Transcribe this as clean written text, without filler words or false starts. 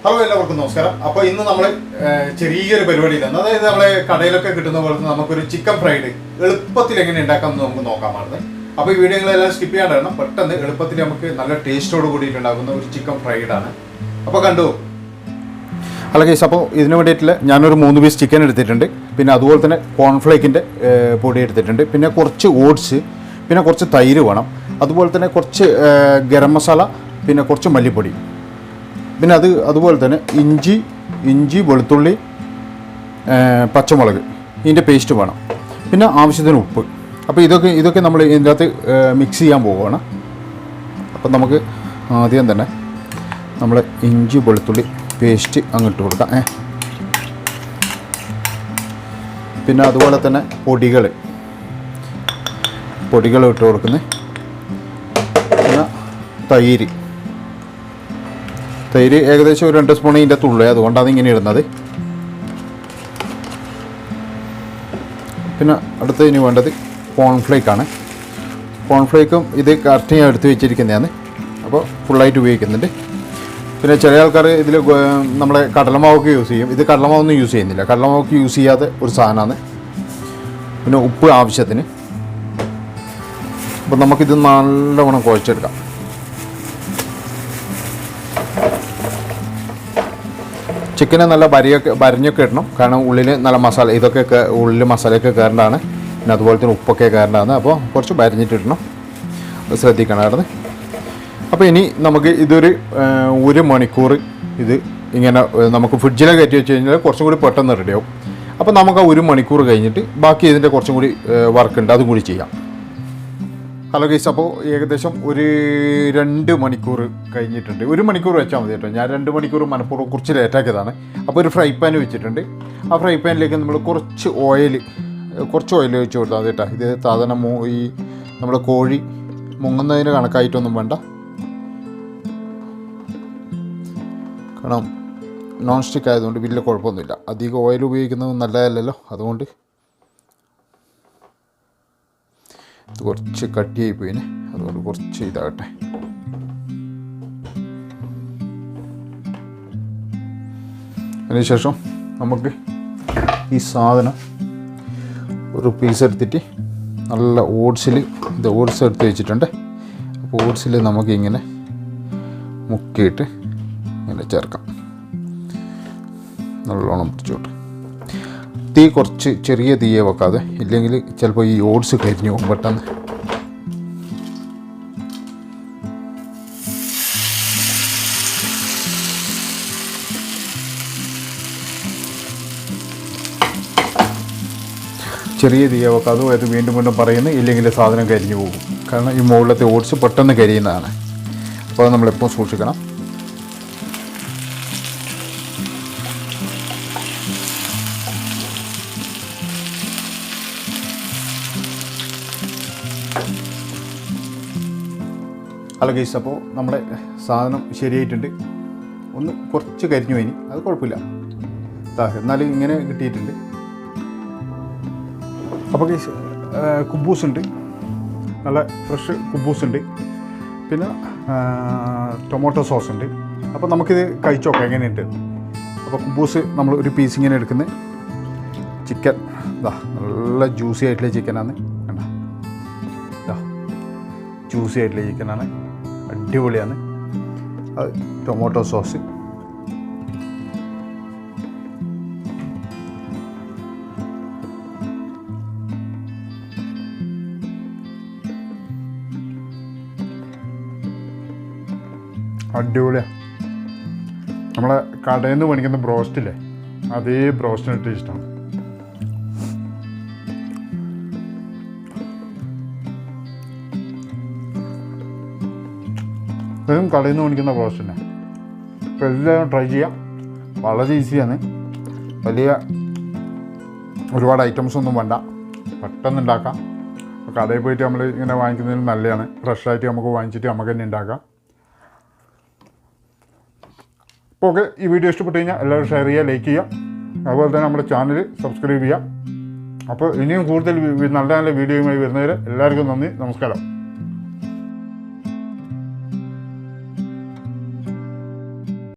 Hello എല്ലാവർക്കും നമസ്കാരം. അപ്പോൾ ഇന്ന് നമ്മൾ ചെറിയൊരു പരിപാടിയിലാണ്. അതായത് നമ്മളെ കടയിലൊക്കെ കിട്ടുന്ന പോലെ നമുക്കൊരു ചിക്കൻ ഫ്രൈഡ് എളുപ്പത്തിൽ എങ്ങനെ ഉണ്ടാക്കാമെന്ന് നമുക്ക് നോക്കാമായിരുന്നു. അപ്പോൾ ഈ വീഡിയോകളെല്ലാം സ്കിപ്പ് ചെയ്യാണ്ടാണ്. പെട്ടെന്ന് എളുപ്പത്തിൽ നമുക്ക് നല്ല ടേസ്റ്റോട് കൂടിയിട്ട് ഉണ്ടാക്കുന്ന ഒരു ചിക്കൻ ഫ്രൈഡാണ്. അപ്പോൾ കണ്ടു. അല്ല കേസ്, അപ്പോൾ ഇതിന് വേണ്ടിയിട്ടുള്ള ഞാനൊരു 3 പീസ് ചിക്കൻ എടുത്തിട്ടുണ്ട്. പിന്നെ അതുപോലെ തന്നെ കോൺഫ്ലേക്കിൻ്റെ പൊടി എടുത്തിട്ടുണ്ട്. പിന്നെ കുറച്ച് ഓട്സ്, പിന്നെ കുറച്ച് തൈര് വേണം. അതുപോലെ തന്നെ കുറച്ച് ഗരം മസാല, പിന്നെ കുറച്ച് മല്ലിപ്പൊടി, പിന്നെ അതുപോലെ തന്നെ ഇഞ്ചി വെളുത്തുള്ളി, പച്ചമുളക്, ഇതിൻ്റെ പേസ്റ്റ് വേണം. പിന്നെ ആവശ്യത്തിന് ഉപ്പ്. അപ്പോൾ ഇതൊക്കെ നമ്മൾ ഇതിൻ്റെ അകത്ത് മിക്സ് ചെയ്യാൻ പോവുകയാണ്. അപ്പം നമുക്ക് ആദ്യം തന്നെ നമ്മൾ ഇഞ്ചി വെളുത്തുള്ളി പേസ്റ്റ് അങ്ങോട്ട് കൊടുക്കാം. പിന്നെ അതുപോലെ തന്നെ പൊടികൾ ഇട്ട് കൊടുക്കുന്നത്. പിന്നെ തൈര് ഏകദേശം ഒരു 2 സ്പൂൺ ഇതിൻ്റെ തുള്ളി, അതുകൊണ്ടാണ് ഇങ്ങനെ ഇടുന്നത്. പിന്നെ അടുത്തതിന് വേണ്ടത് കോൺഫ്ലേക്കാണ്. കോൺഫ്ലേക്കും ഇത് കറക്റ്റ് ഞാൻ എടുത്ത് വെച്ചിരിക്കുന്നതാണ്. അപ്പോൾ ഫുള്ളായിട്ട് ഉപയോഗിക്കുന്നുണ്ട്. പിന്നെ ചില ആൾക്കാർ ഇതിൽ നമ്മളെ കടലമാവൊക്കെ യൂസ് ചെയ്യും. ഇത് കടലമാവൊന്നും യൂസ് ചെയ്യുന്നില്ല. കടലമാവൊക്കെ യൂസ് ചെയ്യാതെ ഒരു സാധനമാണ്. പിന്നെ ഉപ്പ് ആവശ്യത്തിന്. അപ്പോൾ നമുക്കിത് നല്ലവണ്ണം കുഴച്ചെടുക്കാം. ചിക്കന് നല്ല വരഞ്ഞൊക്കെ ഇടണം. കാരണം ഉള്ളിൽ നല്ല മസാല, ഉള്ളിൽ മസാലയൊക്കെ കയറേണ്ടതാണ്. പിന്നെ അതുപോലെ തന്നെ ഉപ്പൊക്കെ കയറേണ്ടതാണ്. അപ്പോൾ കുറച്ച് വരഞ്ഞിട്ടിടണം, ശ്രദ്ധിക്കണം അവിടെ. അപ്പോൾ ഇനി നമുക്ക് ഇതൊരു 1 മണിക്കൂർ ഇത് ഇങ്ങനെ നമുക്ക് ഫ്രിഡ്ജിൽ കയറ്റി വെച്ച് കഴിഞ്ഞാൽ കുറച്ചും കൂടി പെട്ടെന്ന് റെഡിയാവും. അപ്പോൾ നമുക്ക് ആ 1 മണിക്കൂർ കഴിഞ്ഞിട്ട് ബാക്കി ഇതിൻ്റെ കുറച്ചും കൂടി വർക്കുണ്ട്, അതും കൂടി ചെയ്യാം. ഹലോ ഗൈസ്, അപ്പോൾ ഏകദേശം ഒരു 2 മണിക്കൂർ കഴിഞ്ഞിട്ടുണ്ട്. 1 മണിക്കൂർ വെച്ചാൽ മതി കേട്ടോ. ഞാൻ 2 മണിക്കൂർ മനഃപൂർവ്വം കുറച്ച് ലേറ്റാക്കിയതാണ്. അപ്പോൾ ഒരു ഫ്രൈ പാൻ വെച്ചിട്ടുണ്ട്. ആ ഫ്രൈ പാനിലേക്ക് നമ്മൾ കുറച്ച് ഓയിൽ ഒഴിച്ച് കൊടുത്താൽ മതി കേട്ടോ. ഇത് സാധാരണ ഈ നമ്മുടെ കോഴി മുങ്ങുന്നതിന് കണക്കായിട്ടൊന്നും വേണ്ട. കാരണം നോൺ സ്റ്റിക്ക് ആയതുകൊണ്ട് വലിയ കുഴപ്പമൊന്നുമില്ല. അധികം ഓയിൽ ഉപയോഗിക്കുന്നത് നല്ലതല്ലല്ലോ, അതുകൊണ്ട് ഇത് കുറച്ച് കട്ടിയായി പോയിന്, അതുകൊണ്ട് കുറച്ച് ഇതാകട്ടെ. അതിനുശേഷം നമുക്ക് ഈ സാധനം ഒരു പീസ് എടുത്തിട്ട് നല്ല ഓട്സ് എടുത്ത് വെച്ചിട്ടുണ്ട്. അപ്പോൾ ഓട്സിൽ നമുക്കിങ്ങനെ മുക്കിയിട്ട് ഇങ്ങനെ ചേർക്കാം. നല്ലോണം പിടിച്ചോട്ട്. തീ കുറച്ച് ചെറിയ തീയെ വെക്കാതെ, ഇല്ലെങ്കിൽ ചിലപ്പോൾ ഈ ഓട്സ് കരിഞ്ഞു പോകും പെട്ടെന്ന്. ചെറിയ തീയെ വെക്കാതെ അത് വീണ്ടും പറയുന്നു, ഇല്ലെങ്കിൽ സാധനം കരിഞ്ഞു പോകും. കാരണം ഈ മുകളിലത്തെ ഓട്സ് പെട്ടെന്ന് കരിയുന്നതാണ്. അപ്പോൾ അത് നമ്മളെപ്പോൾ സൂക്ഷിക്കണം. ഹലോ ഗൈസ്, അപ്പോൾ നമ്മുടെ സാധനം ശരിയായിട്ടുണ്ട്. ഒന്ന് കുറച്ച് കരിഞ്ഞു പോയിന്, അത് കുഴപ്പമില്ല. എന്നാലും ഇങ്ങനെ കിട്ടിയിട്ടുണ്ട്. അപ്പോൾ ഗൈസ്, കുബൂസ് ഉണ്ട്, നല്ല ഫ്രഷ് കുബൂസ് ഉണ്ട്. പിന്നെ ടൊമാറ്റോ സോസ് ഉണ്ട്. അപ്പോൾ നമുക്കിത് കഴിച്ച് നോക്കാം എങ്ങനെയുണ്ട്. അപ്പോൾ കുബൂസ് നമ്മൾ ഒരു പീസ് ഇങ്ങനെ എടുക്കുന്നത്. ചിക്കൻ നല്ല ജ്യൂസി ആയിട്ടുള്ള ചിക്കനാണ്. കണ്ടോ, ജ്യൂസി ആയിട്ടുള്ള ചിക്കനാണ്, അടിപൊളിയാണ്. അത് ടൊമാറ്റോ സോസ്, അടിപൊളിയാണ്. നമ്മളെ കടയിൽ നിന്ന് മേടിക്കുന്ന ബ്രോസ്റ്റില്ലേ, അതേ ബ്രോസ്റ്റിന് ടേസ്റ്റാണ്. ഇതും കടയിൽ നിന്ന് മേടിക്കുന്ന ബ്രോസ്റ്റ് തന്നെ. അപ്പോൾ എല്ലാവരും ട്രൈ ചെയ്യാം. വളരെ ഈസിയാണ്. ഒരുപാട് ഐറ്റംസ് ഒന്നും വേണ്ട, പെട്ടെന്ന് ഉണ്ടാക്കാം. അപ്പോൾ കടയിൽ പോയിട്ട് നമ്മൾ ഇങ്ങനെ വാങ്ങിക്കുന്നതിന് നല്ലതാണ്. ഫ്രഷായിട്ട് നമുക്ക് വാങ്ങിച്ചിട്ട് നമുക്ക് തന്നെ ഉണ്ടാക്കാം. അപ്പോൾ ഓക്കെ, ഈ വീഡിയോ ഇഷ്ടപ്പെട്ട് കഴിഞ്ഞാൽ എല്ലാവരും ഷെയർ ചെയ്യുക, ലൈക്ക് ചെയ്യുക. അതുപോലെ തന്നെ നമ്മുടെ ചാനൽ സബ്സ്ക്രൈബ് ചെയ്യുക. അപ്പോൾ ഇനിയും കൂടുതൽ നല്ല നല്ല വീഡിയോയുമായി വരുന്നവരെ എല്ലാവർക്കും നന്ദി, നമസ്കാരം.